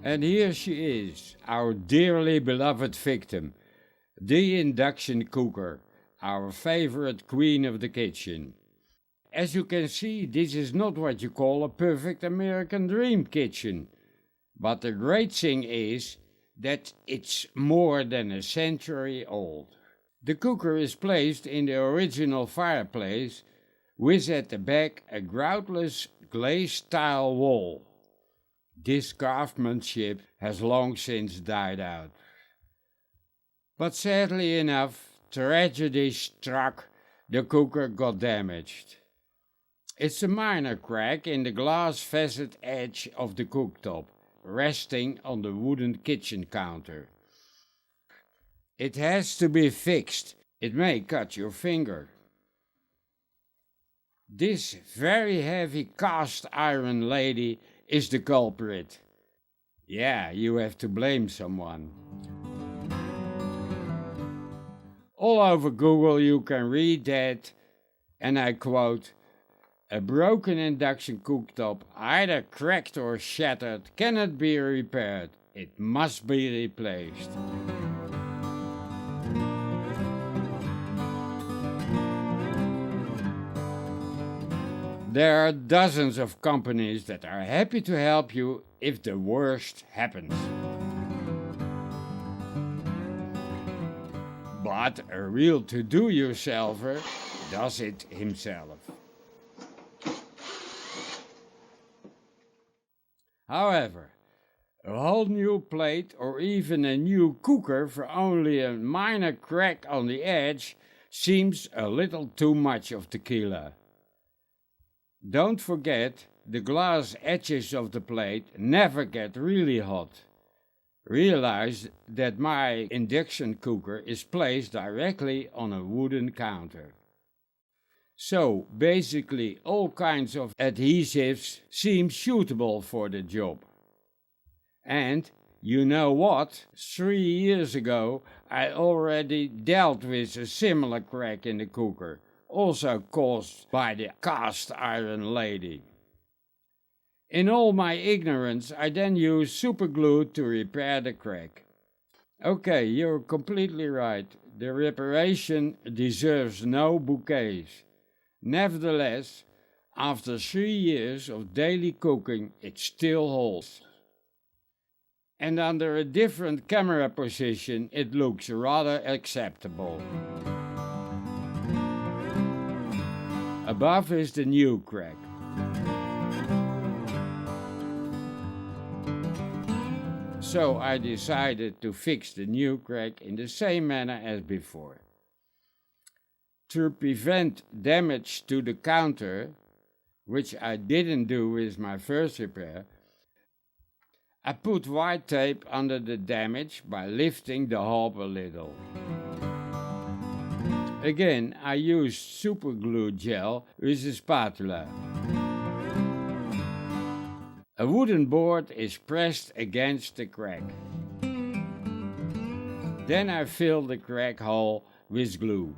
And here she is, our dearly beloved victim, the induction cooker, our favorite queen of the kitchen. As you can see, this is not what you call a perfect American dream kitchen. But the great thing is that it's more than a century old. The cooker is placed in the original fireplace with at the back a groutless glazed tile wall. This craftsmanship has long since died out. But sadly enough, tragedy struck. The cooker got damaged. It's a minor crack in the glass facet edge of the cooktop, resting on the wooden kitchen counter. It has to be fixed. It may cut your finger. This very heavy cast iron lady is the culprit. Yeah, you have to blame someone. All over Google you can read that, and I quote, "A broken induction cooktop, either cracked or shattered, cannot be repaired. It must be replaced." There are dozens of companies that are happy to help you if the worst happens. But a real to-do-yourselfer does it himself. However, a whole new plate or even a new cooker for only a minor crack on the edge seems a little too much of tequila. Don't forget, the glass edges of the plate never get really hot. Realize that my induction cooker is placed directly on a wooden counter. So basically all kinds of adhesives seem suitable for the job. And you know what? 3 years ago I already dealt with a similar crack in the cooker, also caused by the cast iron lady. In all my ignorance, I then used super glue to repair the crack. Okay, you're completely right. The reparation deserves no bouquets. Nevertheless, after 3 years of daily cooking, it still holds. And under a different camera position, it looks rather acceptable. Above is the new crack. So I decided to fix the new crack in the same manner as before. To prevent damage to the counter, which I didn't do with my first repair, I put white tape under the damage by lifting the hob a little. Again, I used super glue gel with a spatula. A wooden board is pressed against the crack. Then I fill the crack hole with glue.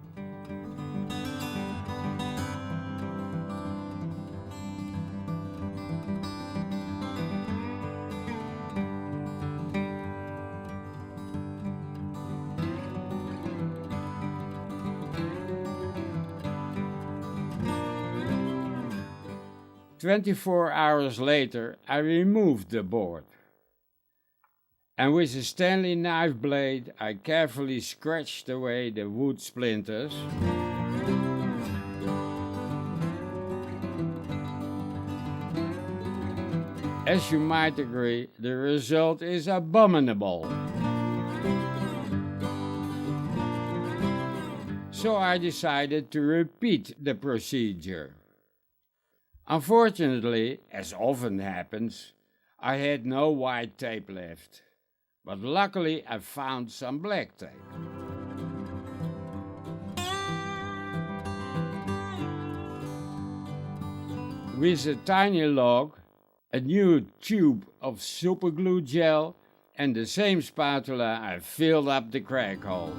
"24 hours later, I removed the board, and with a Stanley knife blade, I carefully scratched away the wood splinters. As you might agree, the result is abominable. So I decided to repeat the procedure. Unfortunately, as often happens, I had no white tape left, but luckily I found some black tape. With a tiny log, a new tube of superglue gel, and the same spatula, I filled up the crack hole.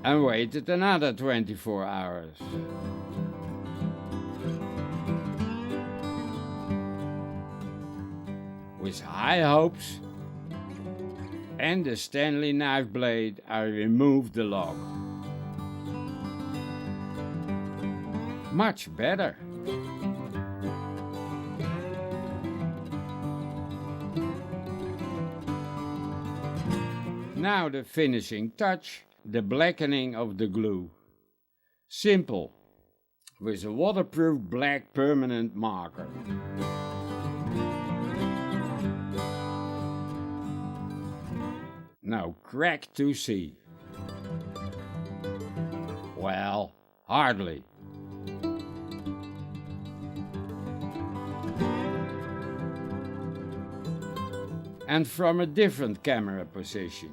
And waited another 24 hours. With high hopes and the Stanley knife blade, I removed the log. Much better. Now the finishing touch, the blackening of the glue. Simple, with a waterproof black permanent marker. Now crack to see. Well, hardly. And from a different camera position.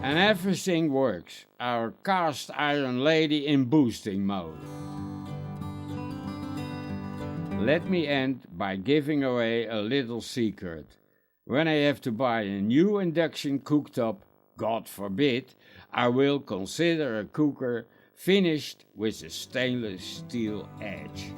And everything works. Our cast iron lady in boosting mode. Let me end by giving away a little secret. When I have to buy a new induction cooktop, God forbid, I will consider a cooker finished with a stainless steel edge.